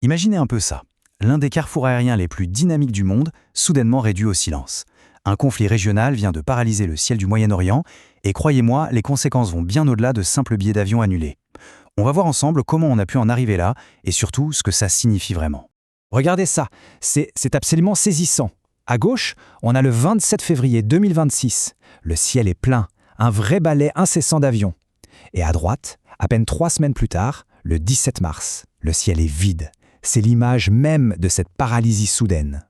Imaginez un peu ça. L'un des carrefours aériens les plus dynamiques du monde, soudainement réduit au silence. Un conflit régional vient de paralyser le ciel du Moyen-Orient, et croyez-moi, les conséquences vont bien au-delà de simples billets d'avion annulés. On va voir ensemble comment on a pu en arriver là, et surtout ce que ça signifie vraiment. Regardez ça, c'est absolument saisissant. À gauche, on a le 27 février 2026. Le ciel est plein, un vrai balai incessant d'avions. Et à droite, à peine 3 semaines plus tard, le 17 mars, le ciel est vide. C'est l'image même de cette paralysie soudaine.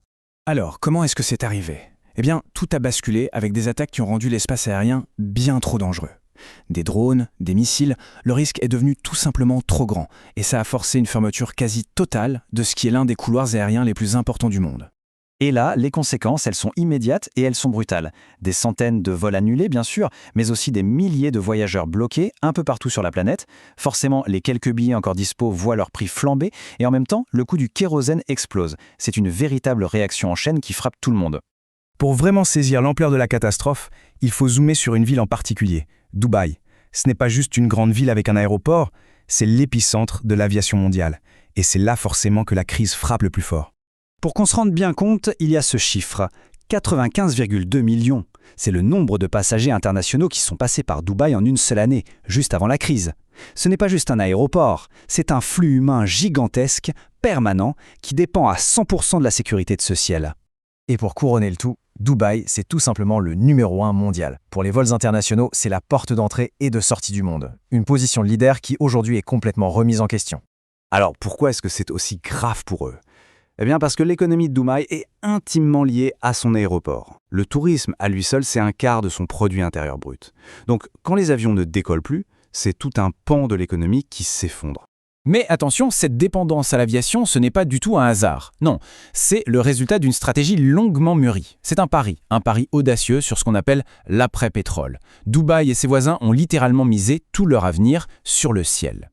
Alors, comment est-ce que c'est arrivé? Eh bien, tout a basculé avec des attaques qui ont rendu l'espace aérien bien trop dangereux. Des drones, des missiles, le risque est devenu tout simplement trop grand et ça a forcé une fermeture quasi totale de ce qui est l'un des couloirs aériens les plus importants du monde. Et là, les conséquences, elles sont immédiates et elles sont brutales. Des centaines de vols annulés, bien sûr, mais aussi des milliers de voyageurs bloqués un peu partout sur la planète. Forcément, les quelques billets encore dispo voient leur prix flamber et en même temps, le coût du kérosène explose. C'est une véritable réaction en chaîne qui frappe tout le monde. Pour vraiment saisir l'ampleur de la catastrophe, il faut zoomer sur une ville en particulier, Dubaï. Ce n'est pas juste une grande ville avec un aéroport, c'est l'épicentre de l'aviation mondiale. Et c'est là forcément que la crise frappe le plus fort. Pour qu'on se rende bien compte, il y a ce chiffre, 95,2 millions. C'est le nombre de passagers internationaux qui sont passés par Dubaï en une seule année, juste avant la crise. Ce n'est pas juste un aéroport, c'est un flux humain gigantesque, permanent, qui dépend à 100% de la sécurité de ce ciel. Et pour couronner le tout, Dubaï, c'est tout simplement le numéro 1 mondial. Pour les vols internationaux, c'est la porte d'entrée et de sortie du monde. Une position de leader qui aujourd'hui est complètement remise en question. Alors pourquoi est-ce que c'est aussi grave pour eux ? Eh bien parce que l'économie de Dubaï est intimement liée à son aéroport. Le tourisme, à lui seul, c'est un quart de son produit intérieur brut. Donc quand les avions ne décollent plus, c'est tout un pan de l'économie qui s'effondre. Mais attention, cette dépendance à l'aviation, ce n'est pas du tout un hasard. Non, c'est le résultat d'une stratégie longuement mûrie. C'est un pari audacieux sur ce qu'on appelle l'après-pétrole. Dubaï et ses voisins ont littéralement misé tout leur avenir sur le ciel.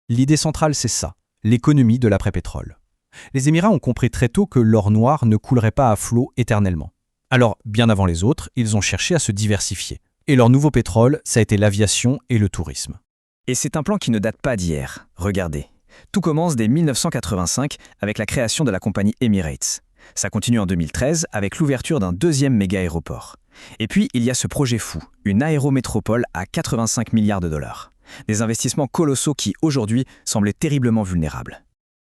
L'idée centrale, c'est ça, l'économie de l'après-pétrole. Les Émirats ont compris très tôt que l'or noir ne coulerait pas à flot éternellement. Alors, bien avant les autres, ils ont cherché à se diversifier. Et leur nouveau pétrole, ça a été l'aviation et le tourisme. Et c'est un plan qui ne date pas d'hier. Regardez. Tout commence dès 1985 avec la création de la compagnie Emirates. Ça continue en 2013 avec l'ouverture d'un deuxième méga-aéroport. Et puis, il y a ce projet fou, une aérométropole à 85 milliards de dollars. Des investissements colossaux qui, aujourd'hui, semblent terriblement vulnérables.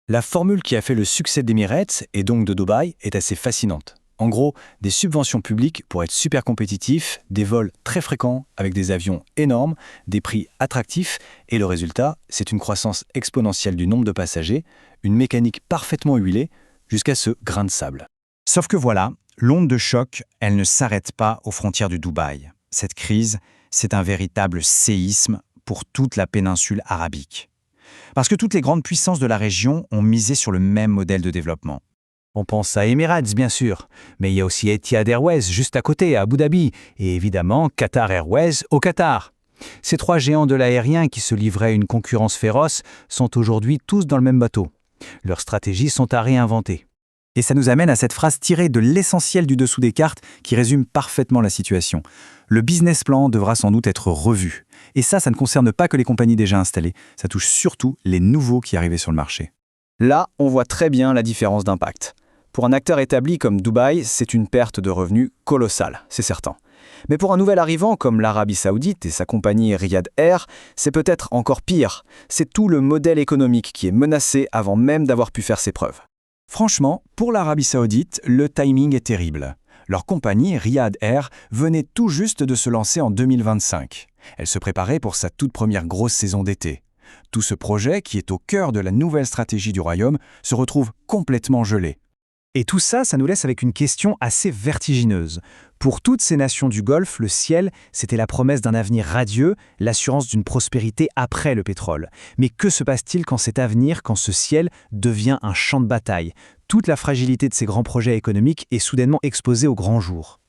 La formule qui a fait le succès d'Emirates, et donc de Dubaï, est assez fascinante. En gros, des subventions publiques pour être super compétitifs, des vols très fréquents avec des avions énormes, des prix attractifs, et le résultat, c'est une croissance exponentielle du nombre de passagers, une mécanique parfaitement huilée, jusqu'à ce grain de sable. Sauf que voilà, l'onde de choc, elle ne s'arrête pas aux frontières du Dubaï. Cette crise, c'est un véritable séisme pour toute la péninsule arabique. Parce que toutes les grandes puissances de la région ont misé sur le même modèle de développement. On pense à Emirates, bien sûr, mais il y a aussi Etihad Airways juste à côté, à Abu Dhabi, et évidemment Qatar Airways au Qatar. Ces trois géants de l'aérien qui se livraient à une concurrence féroce sont aujourd'hui tous dans le même bateau. Leurs stratégies sont à réinventer. Et ça nous amène à cette phrase tirée de l'essentiel du dessous des cartes qui résume parfaitement la situation. Le business plan devra sans doute être revu. Et ça ne concerne pas que les compagnies déjà installées, ça touche surtout les nouveaux qui arrivaient sur le marché. Là, on voit très bien la différence d'impact. Pour un acteur établi comme Dubaï, c'est une perte de revenus colossale, c'est certain. Mais pour un nouvel arrivant comme l'Arabie Saoudite et sa compagnie Riyad Air, c'est peut-être encore pire. C'est tout le modèle économique qui est menacé avant même d'avoir pu faire ses preuves. Franchement, pour l'Arabie Saoudite, le timing est terrible. Leur compagnie, Riyad Air, venait tout juste de se lancer en 2025. Elle se préparait pour sa toute première grosse saison d'été. Tout ce projet, qui est au cœur de la nouvelle stratégie du royaume, se retrouve complètement gelé. Et tout ça, ça nous laisse avec une question assez vertigineuse. Pour toutes ces nations du Golfe, le ciel, c'était la promesse d'un avenir radieux, l'assurance d'une prospérité après le pétrole. Mais que se passe-t-il quand cet avenir, quand ce ciel devient un champ de bataille ? Toute la fragilité de ces grands projets économiques est soudainement exposée au grand jour.